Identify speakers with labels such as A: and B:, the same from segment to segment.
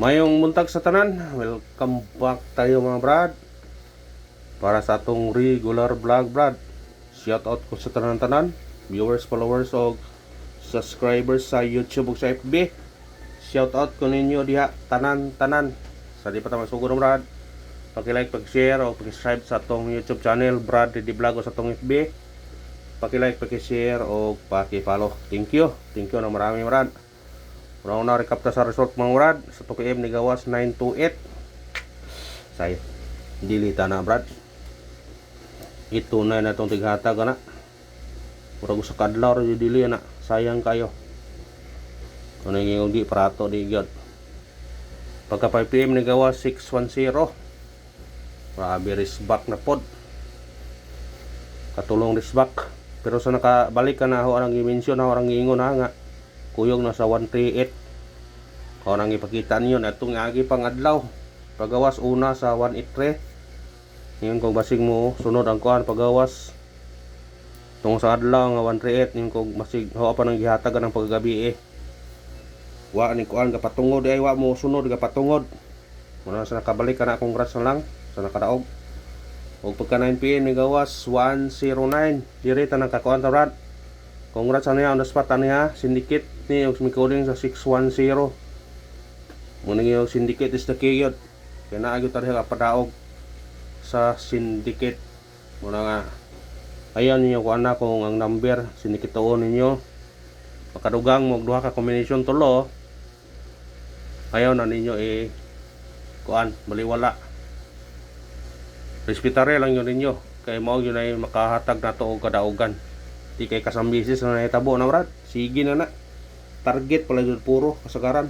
A: Mayong buntag sa tanan, welcome back tayo mga brad. Para sa atong regular vlog brad. Shout out ko sa tanan-tanan, viewers, followers o subscribers sa YouTube ug sa FB. Shout out ko ninyo diha tanan-tanan. Sa di pa ta masugod brad. Paki-like, paki-share o paki-subscribe sa atong YouTube channel Brad Ready Vlog o sa atong FB. Paki-like, paki-share o paki-follow. Thank you na marami brad. Una recap ta sa result mga brad sa 2km ni gawas 928. Say dilita na brad. Ito na natong tighatag na. Murag sa kadlaw ro dili na. Sayang kayo. Ano yung di prato di gyud. Pagka 5pm ni gawas 610. Grabe risback na pod. Katulong risback. Pero sa nakabalik ka na ho ang i-mention na orang giingon na nga kuyog na sa 138. Kung nang ipakita niyo na itong agi pang adlaw. Pagawas una sa 183. Ngayon kung basig mo sunod ang kuan pagawas tungod sa adlaw nga 138. Ngayon kung basig hoa pa nang gihatagan ng paggabi wa ni kuan ka patungod ay wa mo sunod ka patungod. Muna sa nakabalik ka na, congrats na lang sa nakadaog. Og pagka 9pm ni gawas 109 diri ta nang kakuan ta brad. Congrats sa niya on the spot niya syndicate ni og recording sa 610. Muna yung syndicate is the key yun. Kaya naagyo ta diha padaog sa syndicate. Muna nga ayan niyo kuan na kung ang number syndicate tuon ninyo. Makadugang mo duha ka combination tulo. Ayaw na ninyo kuan baliwala. Respetare lang yun ninyo. Kaya mao yun ay makahatag na to og kadaugan. Di kay kasambisis na nahitabo na brad. Sige na. Target pala yun puro kasagaran.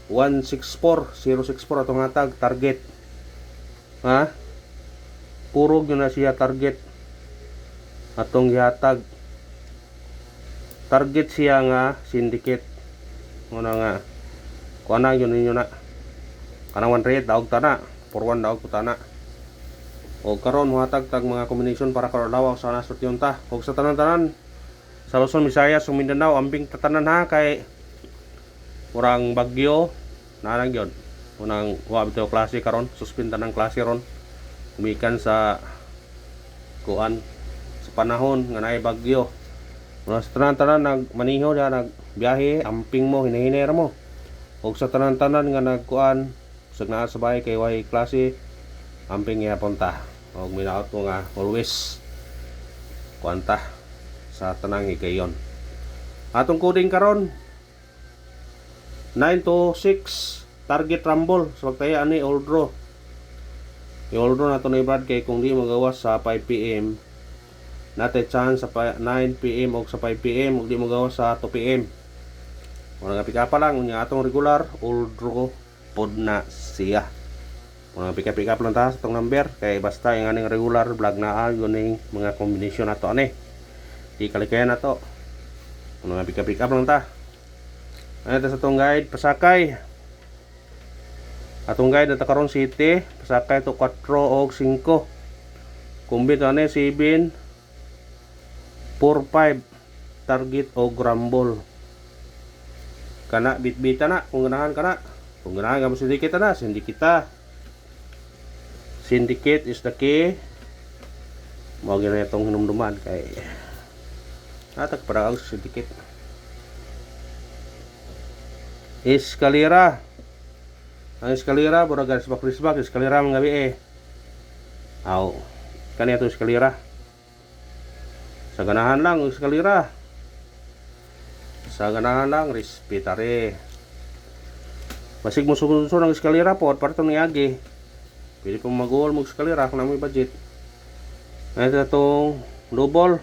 A: 164064 atong hatag target. Ha? Puro yun na siya target. Atong gihatag. Target siya nga syndicate. Muna nga. Kuana yun ninyo na. Kanang 1 daog tana. 41 daog po tana. O karon muhatag-tag mga combination para karalaw sa nasot yun ta. O sa tanan-tanan sa Luzon, Visayas, Mindanao, ambing tatanan ha kay murang bagyo na lang yun. Unang wa bitaw klase karon, suspend ng klase ron. Umikan sa kuan sa panahon nga naay bagyo. Muna sa tanan-tanan nagmaniho diha nagbiyahe, amping mo hinahiner mo. O sa tanan-tanan nga nagkuan sag naa sa bahay kay way klase, amping gyapon ta. Og minaot mo nga always kuanta sa tanang higayon. Atong coding karon 926 target rumble sa pagtaya ani old draw. Yung old draw nato ni Brad kay kung di magawas sa 5pm nate chance sa 9pm o sa 5pm ug di magawas sa 2pm. Wala nga pika pa lang unya atong regular old draw pod na siya. Mga pick up lang ta sa itong number kay basta yung aning regular vlog na yun yung mga combination na to ani di kalikayan na to. Mga pick up lang ta ano sa itong guide pasakay atong guide na karon city pasakay to 4 o 5 kumbit ano 7 4 5 target o grumble kana bitbita na kung ganahan kana kung ganahan ka mo syndicate na syndicate. Syndicate is the key. Mao gyud itong hinumduman kay atag para ang syndicate. Eskalera. Ang eskalera buragan sa bakrisbak eskalera mga gabi Aw. Kani ato eskalera. Sa ganahan lang eskalera. Sa ganahan lang respetare. Basig mo sunod ang eskalera po para to niagi. Pwede pong mag-goal mag-eskalera kung na may budget. Ito itong double.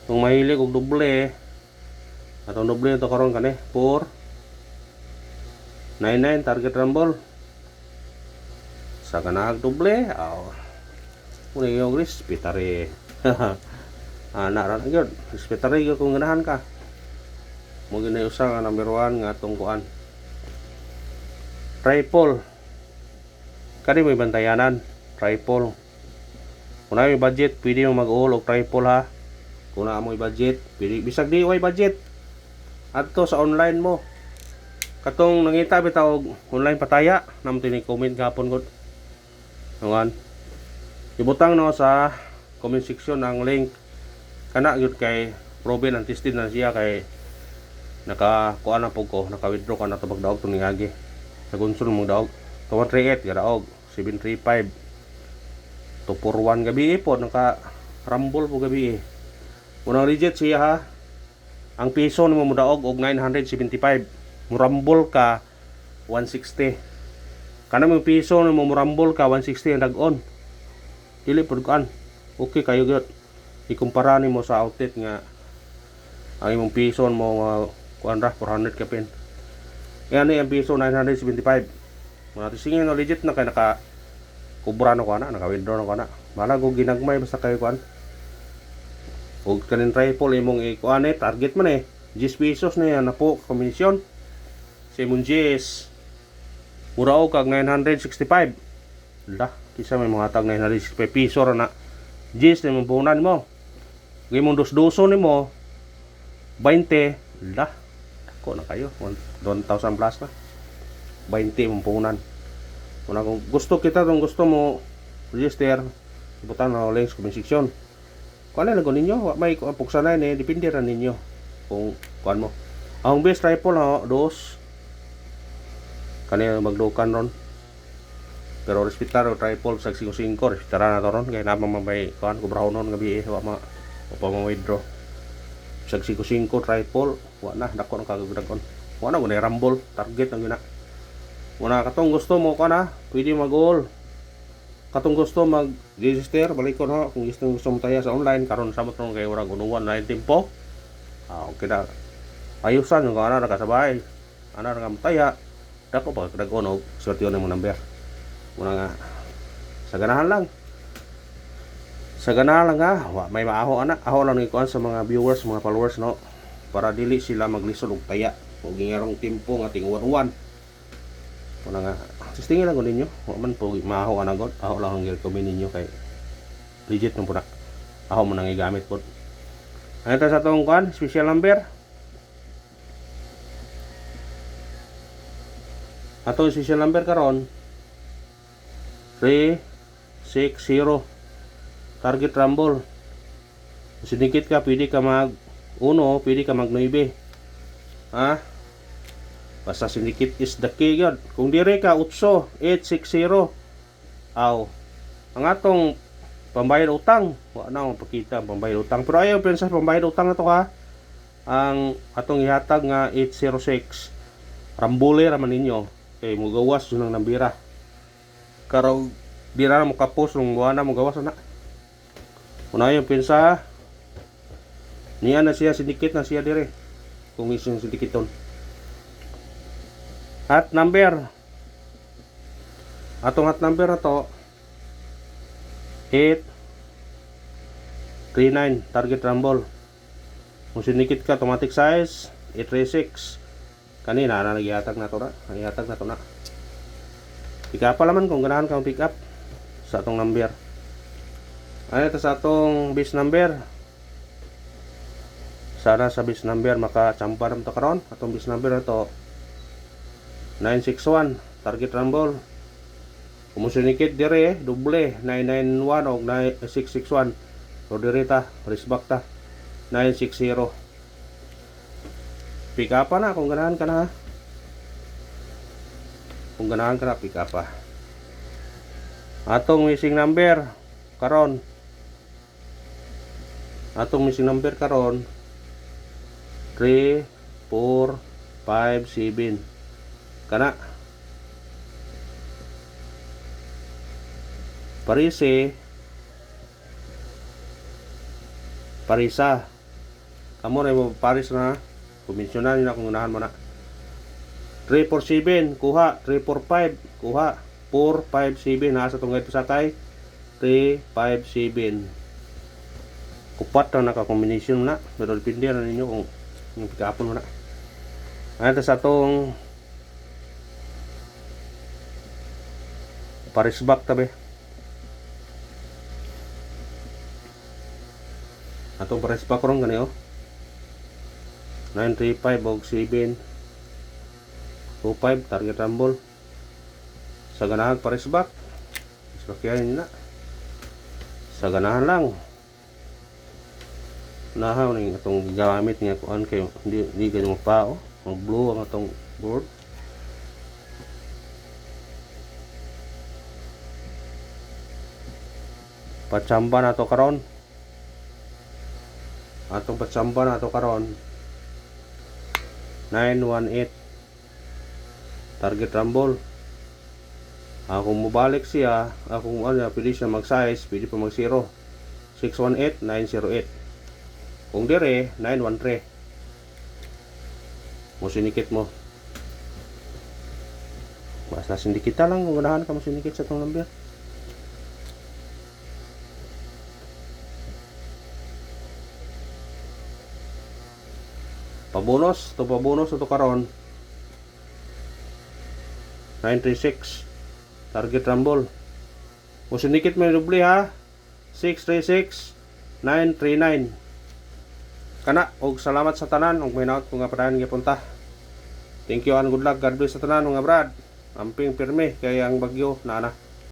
A: Itong mahilig og doble. Itong doble ito karon kani 499 target rumble. Sa kanahag doble. Muna yung respetare. Naran agad. Respetare yung kung ganahan ka. Muna yung usa nga number 1 nga itong kuan. Triple. Kani may bantayanan, triple. Kung na may budget, pwede mo mag-all o triple ha. Kung na mo budget, pwede bisag di way budget. Adto sa online mo. Katong nangita bitaw og online pataya nam tini comment gapon gud. Nuan. Ibutang no sa comment section ang link kana gyud kay proven and tested na siya kay naka-kuan na pug ko, naka-withdraw ka na to pagdaog to agi. Sa gunsol mo daog 238 gadaog 735 241 gabi po naka rumble po gabi. Unang legit siya ha. Ang piso nimo mo daog og 975. Murambol ka 160. Kana mo piso nimo murambol ka 160 ang dag-on. Dili pud kan. Okay kayo gyud. Ikumpara nimo sa outlet nga ang imong piso mo kuan ra 400 ka pin. Yan ang piso 975. Muna tisingin no legit na kay naka kubra na ko ana, naka-withdraw na ko ana. Mala go ginagmay basta kay kuan. Og kanin triple imong ikuan target man 10 pesos na yan na po komisyon. Sa imong GS mura o kag 965. La, kisa may mga tag 965 piso ra na. GS na imong punan mo. Gimong dos-doso nimo 20. La, ako na kayo 1,000 plus na. 20 imong punan. Kung gusto kita kung gusto mo register, ibutan na links comment section. Kung ano lang ninyo, may puksanay ni depende ra ninyo kung kuan mo. Ang best rifle na dos kanina magdukan ron. Pero respetar o tripod sa 5-5 respetara na to ron kaya namang mabay kuan kubrahon ron gabi wa ma withdraw sa 5-5 tripod wa na dako ang kagagdagon wa na gunay rumble target ang gina wala katong gusto mo kana pwede mag-all katong gusto mag-register balik ko na kung gusto mo taya sa online karon samot ron kay wala gunuwan na tempo okay na ayusan yung kana nakasabay ana nga taya dako pa dagon og sorti na mo number muna nga sa ganahan lang ha may maaho ana aho lang ni kuan sa mga viewers mga followers no para dili sila maglisod og taya og gingarong tempo nga ting-uwan muna nga sistingin lang ko ninyo wa man po maaho ana god aho lang ang recommend ninyo kay legit no puna aho mo nang igamit pod ano ta sa tong kuan special number atong special number karon 360 target rumble. Sinikit ka pwede ka mag 1 pwede ka mag 9 ha basta sinikit is the key yun. Kung dire ka 860 aw ang atong pambayad utang wa na mapakita pambayad utang pero ayaw pensa pambayad utang na to ha ang atong ihatag nga 806 rambole raman ninyo kay mugawas yun ang nambira karaw di na mo kapos nung buwan na mo gawas na una yung pinsa niya na siya sinikit na siya dire kung isang sinikiton hat number atong hat number na to 839 target rumble kung sinikit ka automatic size 836 kanina na nagihatag na to na pick up pa laman kung ganahan kang pick up sa atong number ano ito sa atong base number sana sa base number makachampa naman to karon atong base number na to 961 target rumble kumusinikit dire doble 991 o 661 so dire ta risback ta 960 pick up na kung ganahan ka na ha kung ganahan ka na pick up pa atong missing number karon 3 4 5 7 kana parisa kamo rin mo paris na komisyonan na kung unahan mo na 347 kuha 345 kuha 457 nasa itong ito sa kay 357 kupat na naka-combination na pero depende na ninyo kung yung pick-upon mo na ano sa itong paris back tabi atong paris back ron gani 935 og 7 25 target rumble. Sa ganahan pares back. Sakyahin na. Sa ganahan lang. Nahaw ning atong gamit nga kuan kay hindi ganun pa oh. Mag blue ang atong board. Patsamba na to karon. Atong patsamba na to karon. 918 target rumble. Kung mubalik siya, kung ano, pwede siya mag-size, pwede pa mag-0. 618, 908. Kung dire, 913. Musinikit mo. Basta sindikita lang, unahan ka musinikit sa itong number. Pabonus, ito pabonus, ito karon. 936. Target rumble. Musinikit mo yung dubli ha. 636 939. Kana, og salamat sa tanan, og may naot kung nga padayon gipunta. Thank you and good luck. God bless sa tanan mga brad. Amping pirme kay ang bagyo na